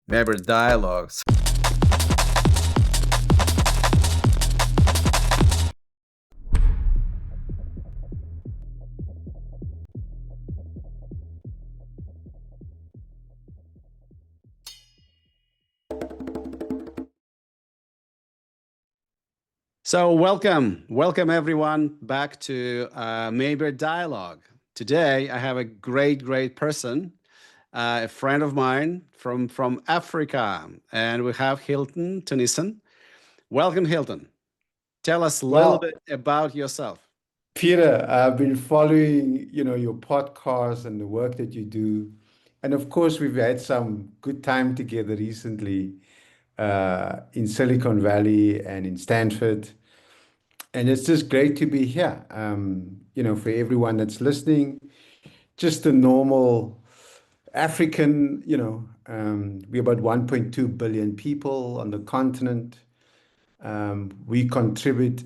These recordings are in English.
Mebert Dialogs. So welcome everyone back to Mebert Dialogue. Today I have a great person, a friend of mine from Africa, and we have Hilton Theunissen. Welcome, Hilton. Tell us a little Well, bit about yourself. Peter, I've been following, your podcast and the work that you do. And of course, we've had some good time together recently in Silicon Valley and in Stanford. And it's just great to be here. For everyone that's listening, just a normal African, we're about 1.2 billion people on the continent. We contribute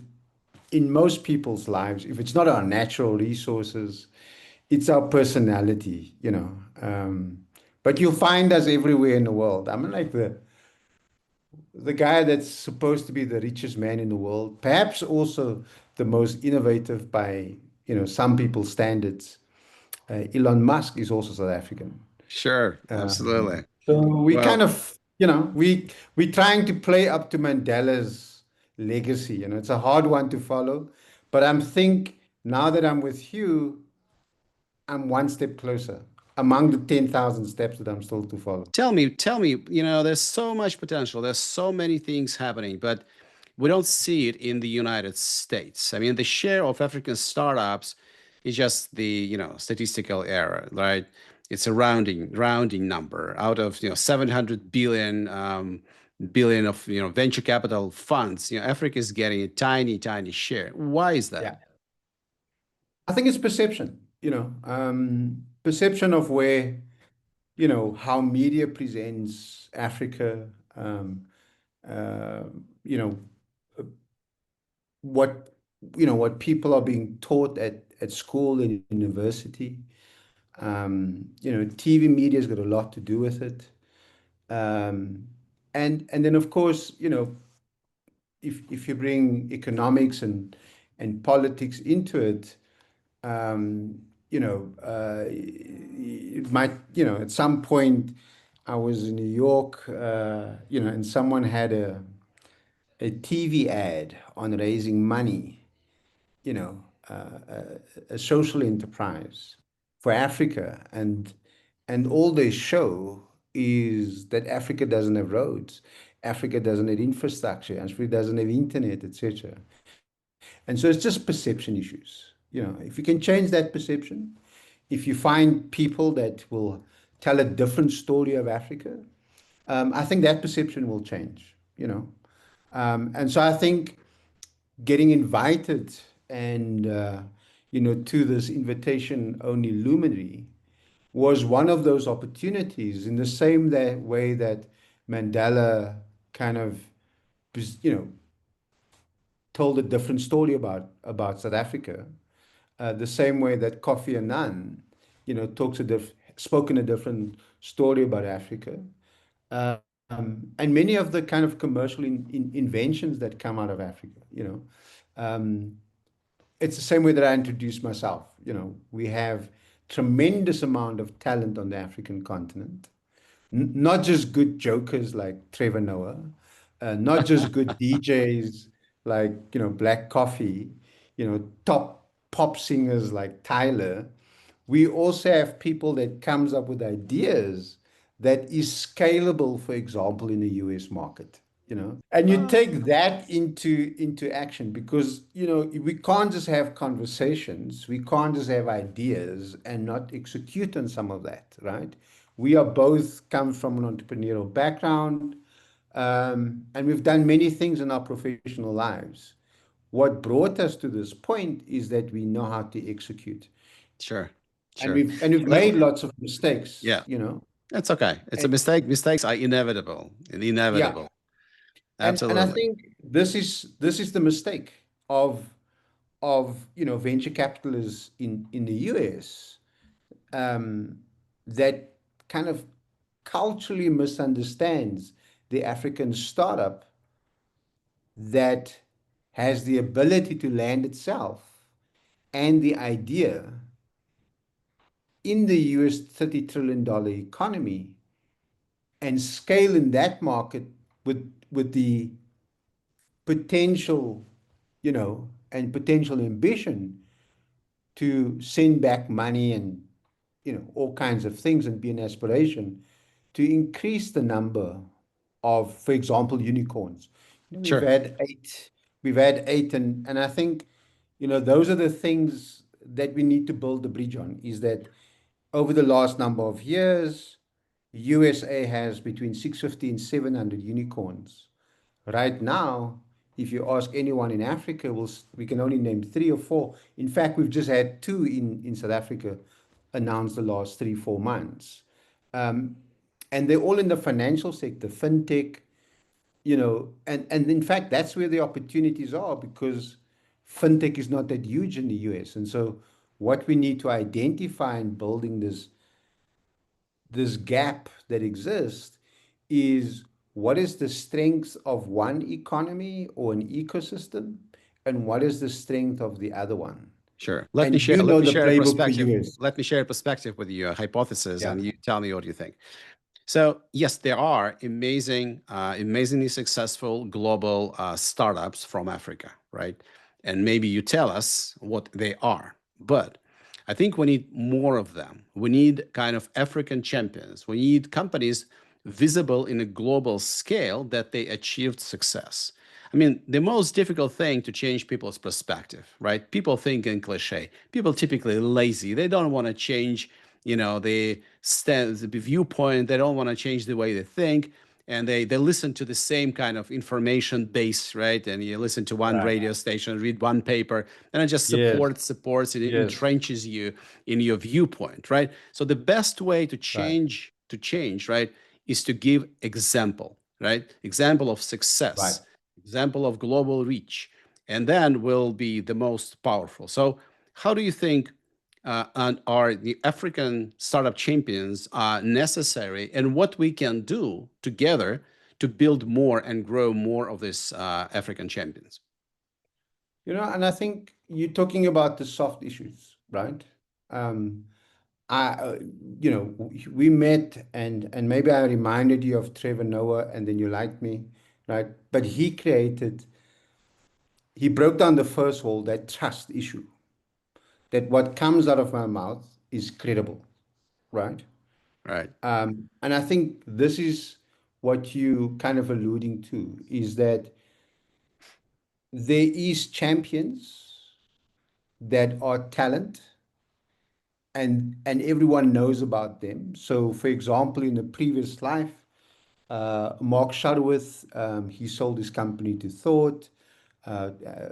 in most people's lives, if it's not our natural resources, it's our personality. But you'll find us everywhere in the world. I'm like the guy that's supposed to be the richest man in the world, perhaps also the most innovative by, some people's standards. Elon Musk is also South African. Sure, absolutely. So we kind Well, of, we're trying to play up to Mandela's legacy. It's a hard one to follow, but think now that I'm with you, I'm one step closer among the 10,000 steps that I'm still to follow. tell me, there's so much potential. There's so many things happening, but we don't see it in the United States. I mean, the share of African startups is just the, statistical error, right? It's a rounding number out of, 700 billion of, venture capital funds. Africa is getting a tiny share. Why is that? Yeah. I think it's perception, perception of where, how media presents Africa, um, uh, you know, what, what people are being taught at school and university. TV media's got a lot to do with it. Um, and then of course, if you bring economics and politics into it, um, it might, at some point I was in New York, and someone had a TV ad on raising money, a social enterprise for Africa, and all they show is that Africa doesn't have roads, Africa doesn't have infrastructure, Africa doesn't have internet, etc. And so it's just perception issues. If you can change that perception, if you find people that will tell a different story of Africa, I think that perception will change. And so I think getting invited and to this invitation only luminary was one of those opportunities in the same way that Mandela kind of you know told a different story about South Africa, the same way that Kofi Annan talks spoken a different story about Africa. And many of the kind of commercial inventions that come out of Africa, it's the same way that I introduce myself. We have tremendous amount of talent on the African continent, not just good jokers like Trevor Noah, not just good DJs like, Black Coffee, top pop singers like Tyler. We also have people that comes up with ideas that is scalable, for example, in the US market. And you take that into action because, we can't just have conversations, we can't just have ideas and not execute on some of that, right? We are both come from an entrepreneurial background, and we've done many things in our professional lives. What brought us to this point is that we know how to execute, Sure, and sure. we've Let, made lots of mistakes, yeah, that's okay. It's a and mistake. Mistakes are inevitable. yeah, Inevitable. and I Absolutely. think this is the mistake of venture capitalists in the US, um, that kind of culturally misunderstands the African startup that has the ability to land itself and the idea in the US $30 trillion economy and scale in that market with the potential, and potential ambition to send back money and, all kinds of things and be an aspiration to increase the number of, for example, unicorns. We've Sure. had eight, and I think, those are the things that we need to build the bridge on, is that over the last number of years, USA has between 650 and 700 unicorns. Right now, if you ask anyone in Africa, we can only name three or four. In fact, we've just had two in South Africa announced the last 3, 4 months. Um, and they're all in the financial sector, fintech, and in fact, that's where the opportunities are because fintech is not that huge in the US. And so what we need to identify in building this gap that exists is what is the strength of one economy or an ecosystem and what is the strength of the other one. Sure. And Let me the share a playbook for perspective. US. Let me share a perspective with you, a hypothesis, Yeah. and you tell me what you think. So yes, there are amazingly successful global startups from Africa, right? And maybe you tell us what they are. But I think we need more of them. We need kind of African champions. We need companies visible in a global scale that they achieved success. I mean, the most difficult thing to change people's perspective, right? People think in cliche. People typically lazy. They don't want to change, the viewpoint. They don't want to change the way they think, and they listen to the same kind of information base, right? And you listen to one Right. radio station, read one paper, and it just Yes. supports it Yes. entrenches you in your viewpoint, right? So the best way to Right. change, right, is to give example, right? Example of Right. success, example of global reach, and then will be the most powerful. So how do you think and are the African startup champions necessary, and what we can do together to build more and grow more of these African champions? And I think you're talking about the soft issues, right? Um, I, we met and maybe I reminded you of Trevor Noah and then you liked me, right? But he broke down the first wall, that trust issue, that what comes out of my mouth is credible, right? Right, And I think this is what you kind of alluding to is that there is champions that are talent and everyone knows about them. So, for example, in the previous life, Mark Shuttleworth, he sold his company to Thought,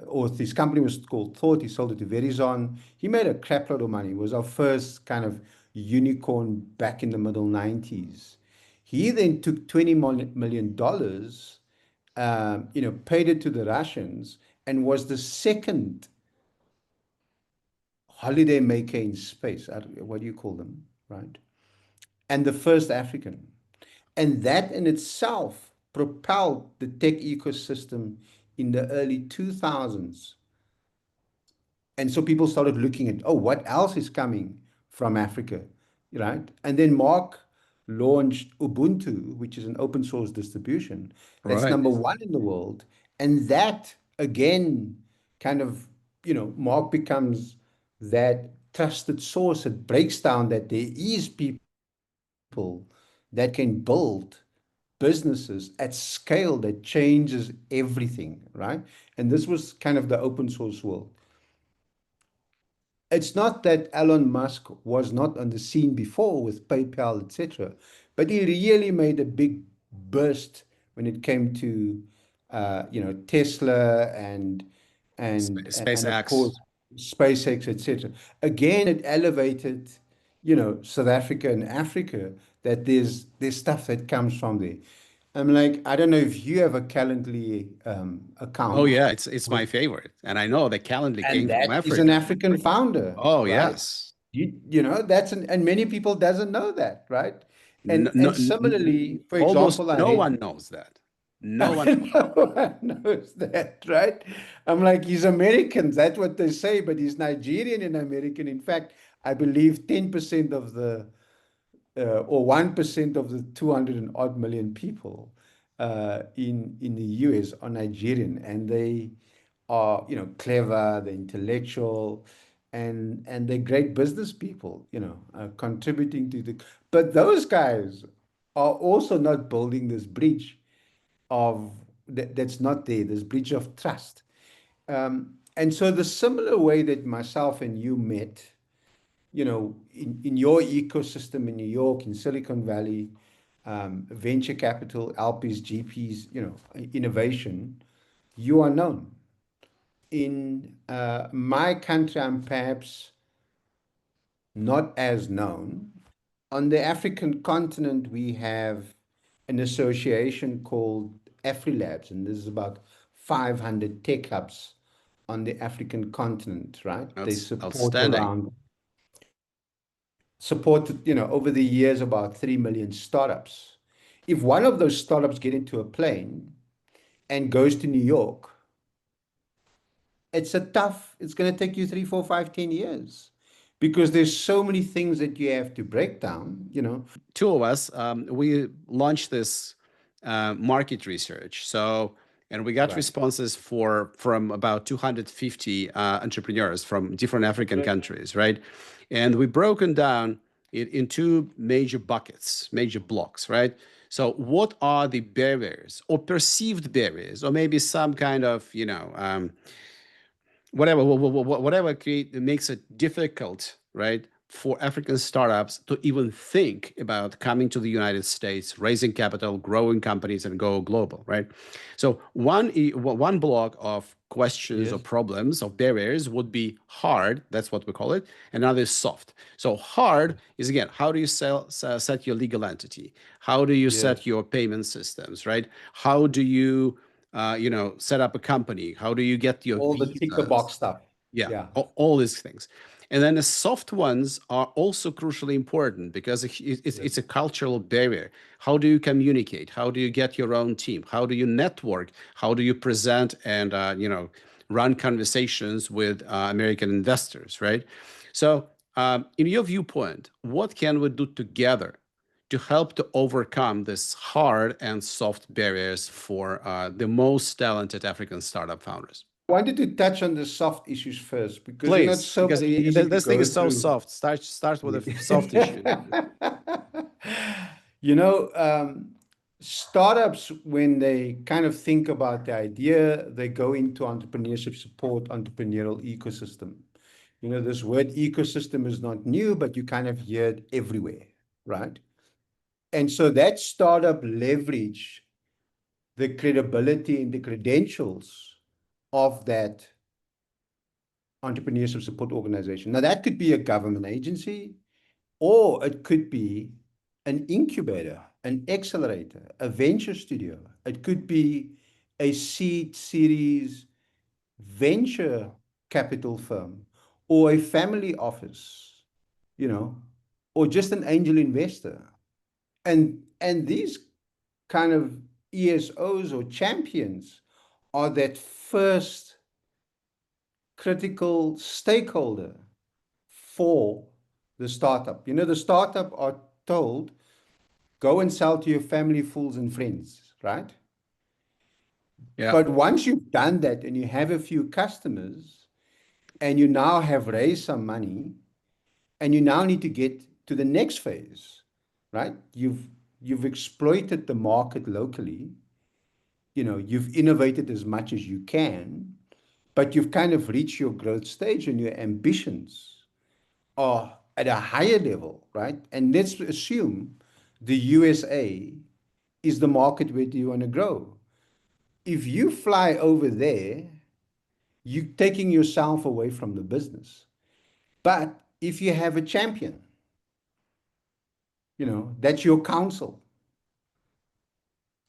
or his company was called Thought. He sold it to Verizon. He made a crap load of money. It was our first kind of unicorn back in the middle 90s. He then took $20 million, paid it to the Russians, and was the second holiday maker in space. What do you call them, right? And the first African. And that in itself propelled the tech ecosystem in the early 2000s. And so people started looking at, oh, what else is coming from Africa, right? And then Mark launched Ubuntu, which is an open source distribution that's right, number one in the world. And that again, kind of, Mark becomes that trusted source. It breaks down that there is people that can build businesses at scale that changes everything, right? And this was kind of the open source world. It's not that Elon Musk was not on the scene before with PayPal, etc., but he really made a big burst when it came to, Tesla and of SpaceX. course SpaceX, etc. Again, it elevated, South Africa and Africa, that there's stuff that comes from there. I'm like, I don't know if you have a Calendly Oh account yeah, it's my favorite, and I know that Calendly and came from that is an Africa. African founder, Oh right? yes, And many people doesn't know that, right? No, And similarly, for almost example, I no read one knows that. No one. no one knows that, right? I'm like, he's American. That's what they say, but he's Nigerian and American. In fact, I believe 10% of the or 1% of the 200 and odd million people in the US are Nigerian, and they are, clever, they're intellectual, and they're great business people, contributing to the. But those guys are also not building this bridge of that's not there. This bridge of trust, and so the similar way that myself and you met, in your ecosystem in New York, in Silicon Valley, venture capital, LPs, GPs, innovation, you are known. In my country, I'm perhaps not as known. On the African continent, we have an association called AfriLabs, and this is about 500 tech hubs on the African continent, right? They That's support outstanding. around supported, over the years about 3 million startups. If one of those startups get into a plane and goes to New York, it's going to take you 3, 4, 5, 10 years because there's so many things that you have to break down. Two of us, we launched this market research. So, and we got Right. responses from about 250 entrepreneurs from different African Right. countries, right? And we broken down it in two major buckets, major blocks, right? So, what are the barriers or perceived barriers, or maybe some kind of, whatever makes it difficult, right, for African startups to even think about coming to the United States, raising capital, growing companies, and go global, right? So one block of questions or Yes. problems or barriers would be hard. That's what we call it. And another is soft. So hard is, again, how do you set your legal entity? How do you Yes. set your payment systems, right? How do you set up a company? How do you get your All the ticker box visas? stuff. Yeah, Yeah. all these things. And then the soft ones are also crucially important because it's Yes. a cultural barrier. How do you communicate? How do you get your own team? How do you network? How do you present and run conversations with American investors, right? So, in your viewpoint, what can we do together to help to overcome this hard and soft barriers for the most talented African startup founders? I wanted to touch on the soft issues first because it's Please, so because much easy to this thing go is so through. soft. Start with a soft issue. You know, startups, when they kind of think about the idea, they go into entrepreneurship support, entrepreneurial ecosystem. This word ecosystem is not new, but you kind of hear it everywhere, right? And so that startup leverage the credibility and the credentials of that entrepreneurship support organization. Now, that could be a government agency, or it could be an incubator, an accelerator, a venture studio. It could be a seed series venture capital firm, or a family office, you know, or just an angel investor. And these kind of ESOs or champions are that first critical stakeholder for the startup. The startup are told, go and sell to your family, fools, and friends, right? Yeah, But once you've done that and you have a few customers and you now have raised some money and you now need to get to the next phase, right? You've exploited the market locally, you've innovated as much as you can, but you've kind of reached your growth stage and your ambitions are at a higher level, right? And let's assume the USA is the market where you want to grow. If you fly over there, you're taking yourself away from the business. But if you have a champion, that's your counsel.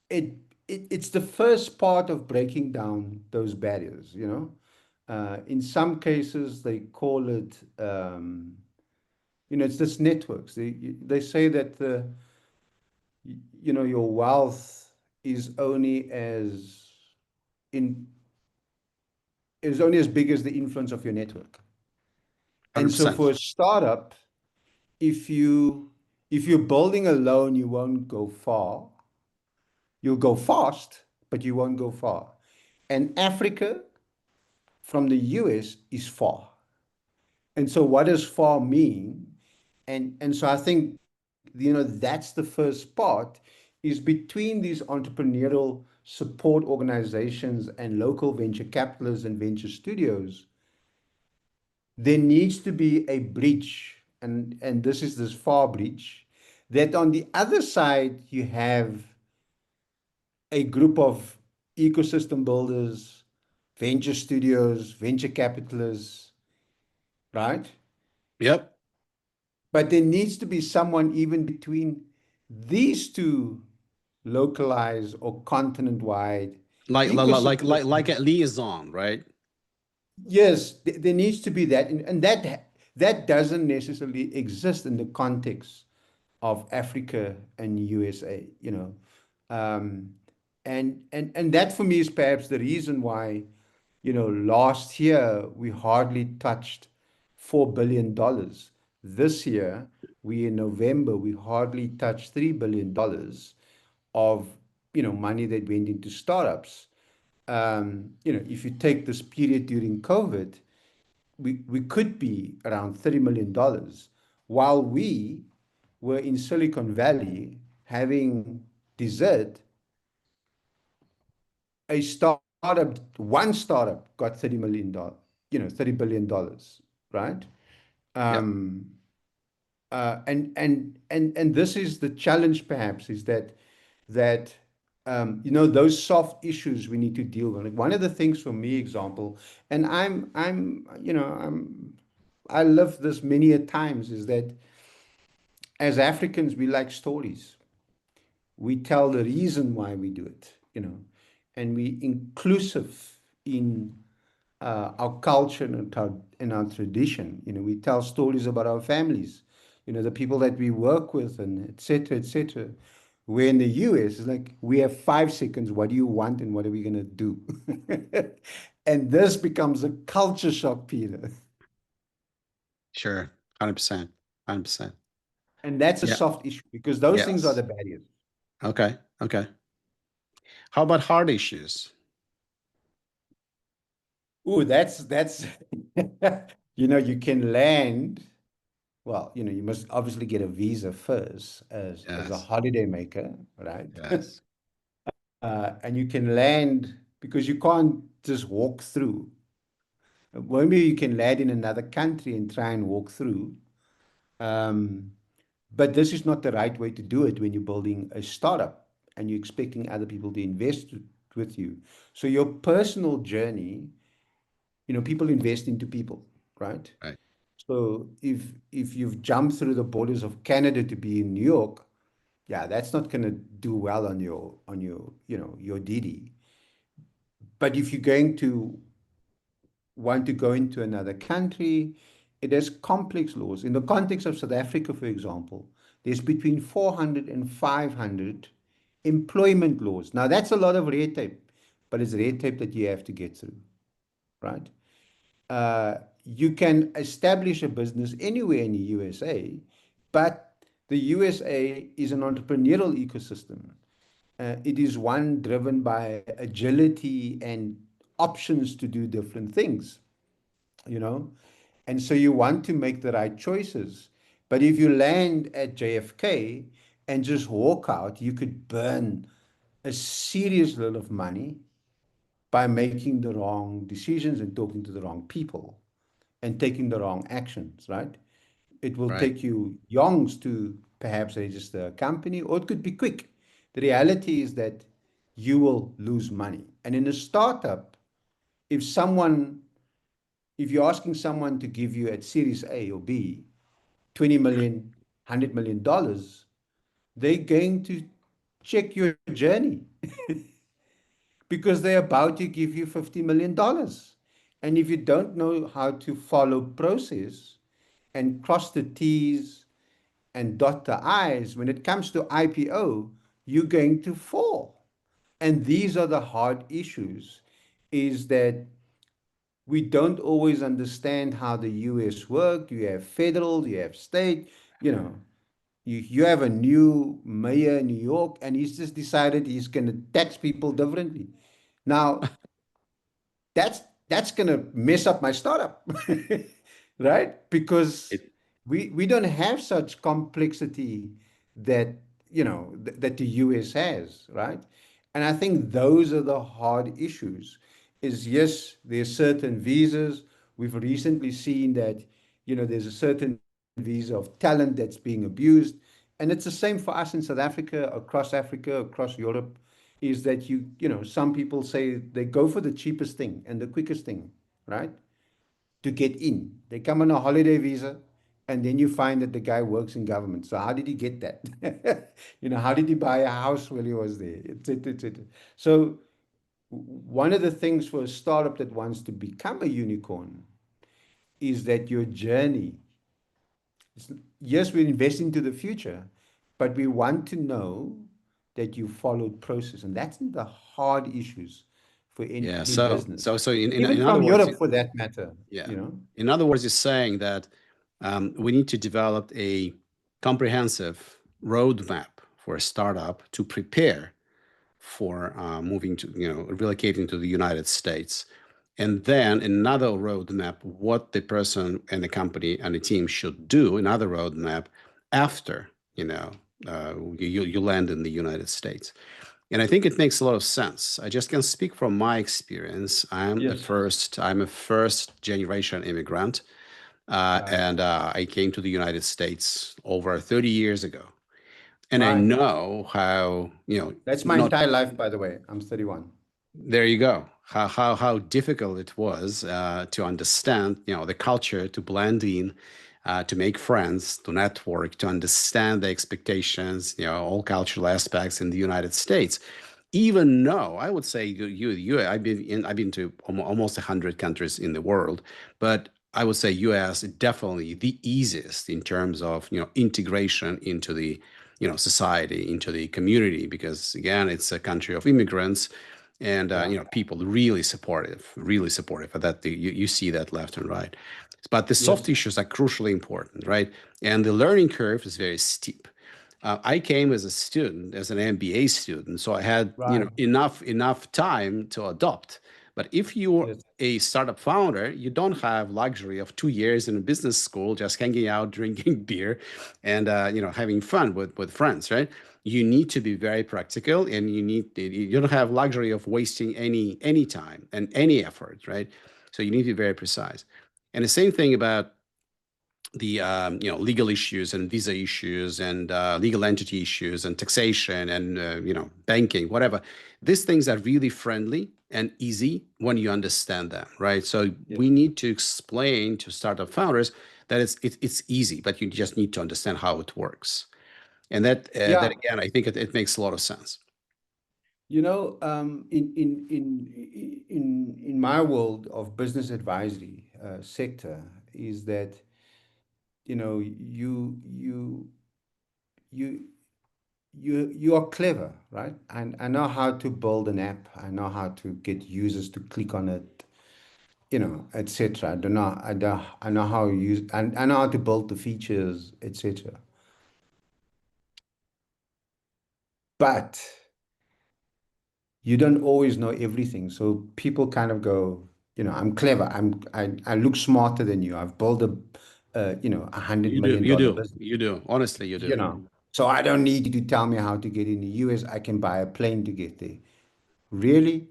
It, it's the first part of breaking down those barriers. In some cases, they call it, it's this networks. They say that your wealth is only as in is only as big as the influence of your network. And so 100%. for a startup, if you're building alone, you won't go far. You'll go fast, but you won't go far. And Africa from the US is far. And so what does far mean? And so I think that's the first part is between these entrepreneurial support organizations and local venture capitalists and venture studios, there needs to be a bridge, and this is this far bridge, that on the other side you have a group of ecosystem builders, venture studios, venture capitalists, right? Yep. But there needs to be someone even between these two localized or continent-wide Like ecosystem. a liaison, right? Yes, there needs to be that, and that doesn't necessarily exist in the context of Africa and USA, um, and that for me is perhaps the reason why, last year we hardly touched $4 billion. This year, we in November, we hardly touched $3 billion of money that went into startups. If you take this period during COVID, we could be around $30 million, while we were in Silicon Valley having dessert. A startup, one startup got $30 million, $30 billion, right? Yep. Um, and this is the challenge, perhaps, is that those soft issues we need to deal with. Like one of the things for me, example, and I live this many a times, is that as Africans we like stories. We tell the reason why we do it, and we inclusive in our culture and our tradition. We tell stories about our families, the people that we work with, and et cetera, et cetera. Where in the US, it's like we have 5 seconds. What do you want, and what are we gonna do? And this becomes a culture shock, Peter. Sure. 100%. 100%. And that's a Yeah. soft issue because those things are Yes. the barriers. Okay. Okay. How about hard issues? Ooh, that's you can land. Well, you must obviously get a visa first as a Yes. holiday maker, right? Yes. And you can land because you can't just walk through. Well, maybe you can land in another country and try and walk through. Um, but this is not the right way to do it when you're building a startup and you're expecting other people to invest with you. So your personal journey, people invest into people, right? Right. So if you've jumped through the borders of Canada to be in New York, yeah, that's not going to do well on your DD. But if you're going to want to go into another country, it has complex laws. In the context of South Africa, for example, there's between 400 and 500 employment laws. Now, that's a lot of red tape, but it's red tape that you have to get through, right? You can establish a business anywhere in the USA, but the USA is an entrepreneurial ecosystem. It is one driven by agility and options to do different things, you know? And so you want to make the right choices. But if you land at JFK and just walk out, you could burn a serious lot of money by making the wrong decisions and talking to the wrong people and taking the wrong actions, right? It will Right. take you yonks to perhaps register a company, or it could be quick. The reality is that you will lose money. And in a startup, if someone, if you're asking someone to give you at Series A or B 20 million, $100 million, they're going to check your journey because they're about to give you $50 million. And if you don't know how to follow process and cross the T's and dot the I's, when it comes to IPO, you're going to fall. And these are the hard issues, is that we don't always understand how the US work. You have federal, you have state, you know, you have a new mayor in New York, and he's just decided he's going to tax people differently. Now, that's that's going to mess up my startup, right? Because It, we don't have such complexity that that the US has, right? And I think those are the hard issues. Is yes, there's certain visas. We've recently seen that there's a certain visa of talent that's being abused, and it's the same for us in South Africa, across Europe, is that some people say they go for the cheapest thing and the quickest thing, right? To get in. They come on a holiday visa, and then you find that the guy works in government. So how did he get that? How did he buy a house while he was there? Et cetera. So one of the things for a startup that wants to become a unicorn is that your journey, yes, we're investing into the future, but we want to know that you followed process. And that's the hard issues for yeah. any So business, so so in even other from words, Europe for that matter, yeah. you know? In other words, it's saying that we need to develop a comprehensive roadmap for a startup to prepare for moving to, relocating to the United States. And then another roadmap, what the person and the company and the team should do, another roadmap after, you land in the United States. And I think it makes a lot of sense. I just can speak from my experience. Yes. I'm a first generation immigrant, Right. and I came to the United States over 30 years ago. And I Right. know how, That's my not entire life, by the way. I'm 31. there you go. How difficult it was to understand, the culture, to blend in, to make friends, to network, to understand the expectations, all cultural aspects in the United States. Even though I would say I've been to almost 100 countries in the world, but I would say U.S. is definitely the easiest in terms of integration into the society, into the community, because again it's a country of immigrants, and Yeah. people really supportive of that. You see that left and right, but the soft Yes. issues are crucially important, right? And the learning curve is very steep. I came as a student, as an MBA student, so I had Right. enough time to adopt. But if you're Yes. a startup founder, you don't have luxury of 2 years in a business school just hanging out, drinking beer, and having fun with friends, right? You need to be very practical, and you don't have luxury of wasting any time and any effort, right? So you need to be very precise. And the same thing about the legal issues and visa issues and legal entity issues and taxation and banking, whatever. These things are really friendly and easy when you understand them, right? So Yes. we need to explain to startup founders that it's easy, but you just need to understand how it works. And that Yeah. again, I think it makes a lot of sense. In my world of business advisory sector, is that you you are clever, right? And I know how to build an app. I know how to get users to click on it, etc. I know how to use, and I know how to build the features, etc. But you don't always know everything. So people kind of go, I'm clever. I look smarter than you. I've built a hundred You do, million you dollar do, business, you do. Honestly, you do. So I don't need you to tell me how to get in the US. I can buy a plane to get there. Really?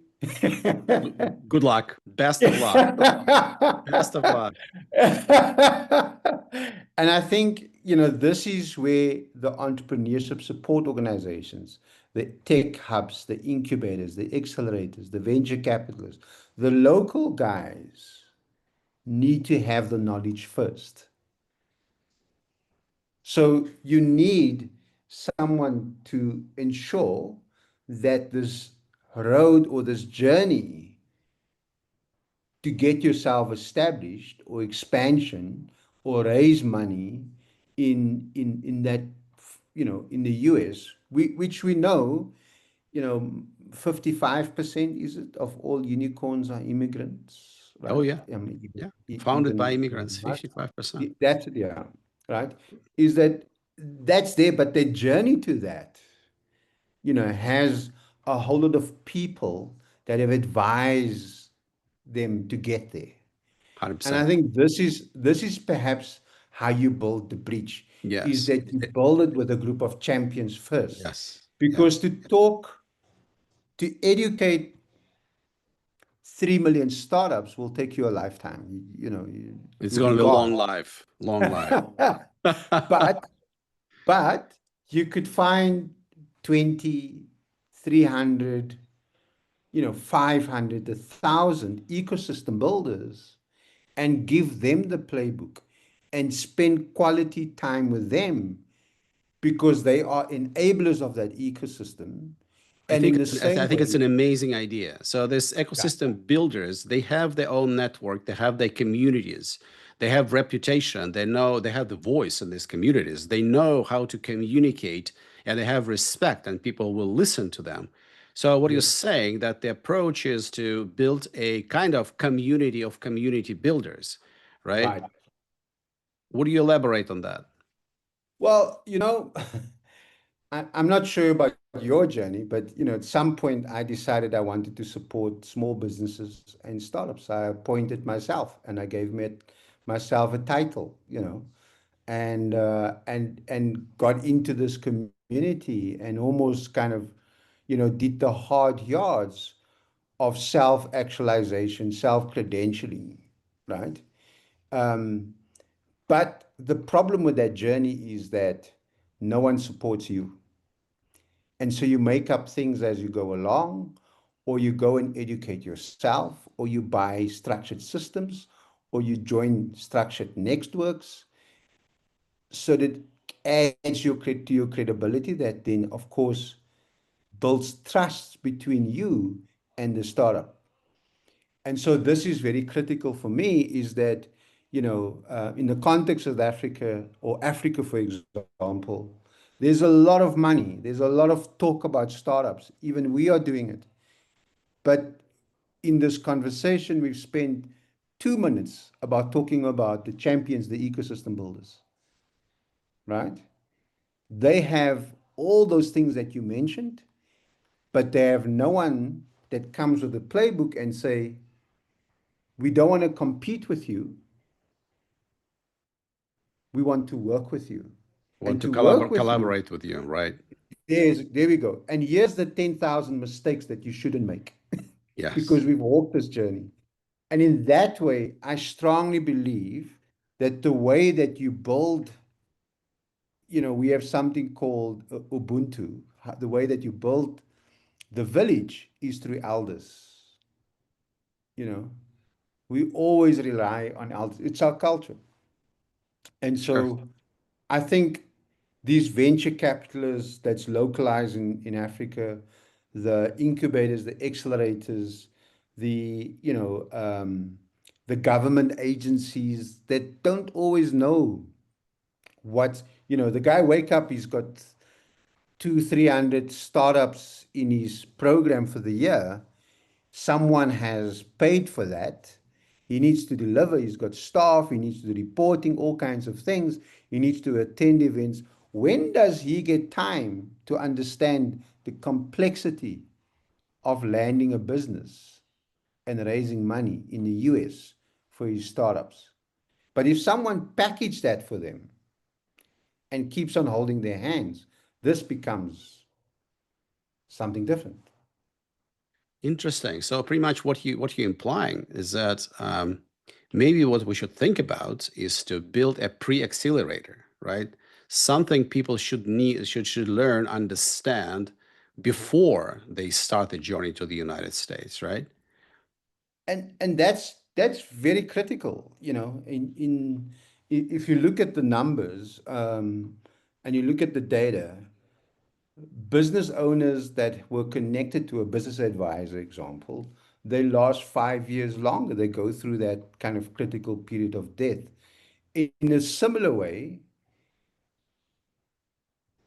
Good luck. Best of luck. Best of luck. And I think, this is where the entrepreneurship support organizations, the tech hubs, the incubators, the accelerators, the venture capitalists, the local guys need to have the knowledge first. So you need someone to ensure that this road or this journey to get yourself established or expansion or raise money in that, in the US, which we know, 55% is it of all unicorns are immigrants, Oh right? yeah, I mean, even yeah. Founded by even immigrants, much. 55%. That's, yeah, right. Is that that's there, but the journey to that, has a whole lot of people that have advised them to get there. And I 100%. think this is perhaps how you build the bridge, is Yes. that you build it with a group of champions first. Yes. Because Yes. to educate 3 million startups will take you a lifetime. It's You'll be going to be gone. long life, long life. But but you could find 20, 300, 500, 1,000 ecosystem builders and give them the playbook and spend quality time with them because they are enablers of that ecosystem. I And think in the I same think it's way, an amazing idea. So this yeah, ecosystem builders, they have their own network, they have their communities, they have reputation, they know they have the voice in these communities, they know how to communicate, and they have respect, and people will listen to them. So what you're yeah, saying that the approach is to build a kind of community builders, right? right. Would you elaborate on that? Well, I'm not sure about your journey, but at some point I decided I wanted to support small businesses and startups. I appointed myself and I gave myself a title, and got into this community and almost kind of, did the hard yards of self-actualization, self-credentialing, right? Um, but the problem with that journey is that no one supports you. And so you make up things as you go along, or you go and educate yourself, or you buy structured systems, or you join structured networks, so that adds to your credibility, that then, of course, builds trust between you and the startup. And so this is very critical for me, is that, in the context of Africa, or Africa, for example, there's a lot of money. There's a lot of talk about startups. Even we are doing it. But in this conversation, we've spent 2 minutes about talking about the champions, the ecosystem builders, right? They have all those things that you mentioned, but they have no one that comes with a playbook and say, we don't want to compete with you. We want to work with you. Want And to to work with you, collaborate with you, right? there we go. And here's the 10,000 mistakes that you shouldn't make because Yes. we've walked this journey. And in that way, I strongly believe that the way that you build, we have something called Ubuntu. The way that you build the village is through elders. You know, we always rely on elders. It's our culture. And Sure. so I think these venture capitalists that's localized in Africa, the incubators, the accelerators, the government agencies that don't always know what, the guy wake up, he's got 300 startups in his program for the year. Someone has paid for that. He needs to deliver. He's got staff. He needs to do reporting, all kinds of things. He needs to attend events. When does he get time to understand the complexity of landing a business and raising money in the US for his startups? But if someone packaged that for them and keeps on holding their hands, this becomes something different. Interesting. So pretty much what you're implying is that maybe what we should think about is to build a pre-accelerator, right? Something people should learn, understand before they start the journey to the United States, right? And that's very critical, if you look at the numbers, and you look at the data, business owners that were connected to a business advisor, example, they last 5 years longer. They go through that kind of critical period of death. In a similar way,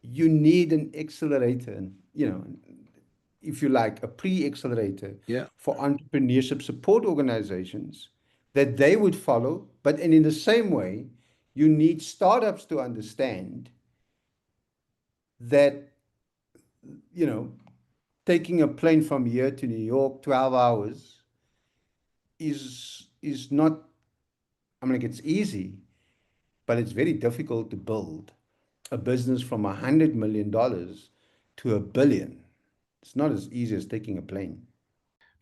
you need an accelerator, and if you like, a pre-accelerator Yeah. for entrepreneurship support organizations that they would follow. But and in the same way, you need startups to understand that, you know, taking a plane from here to New York, 12 hours is not, I mean, like, it's easy, but it's very difficult to build a business from $100 million to $1 billion. It's not as easy as taking a plane.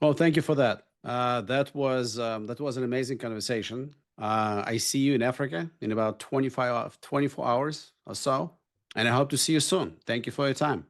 Well, thank you for that. That was an amazing conversation. I see you in Africa in about 24 hours or so, and I hope to see you soon. Thank you for your time.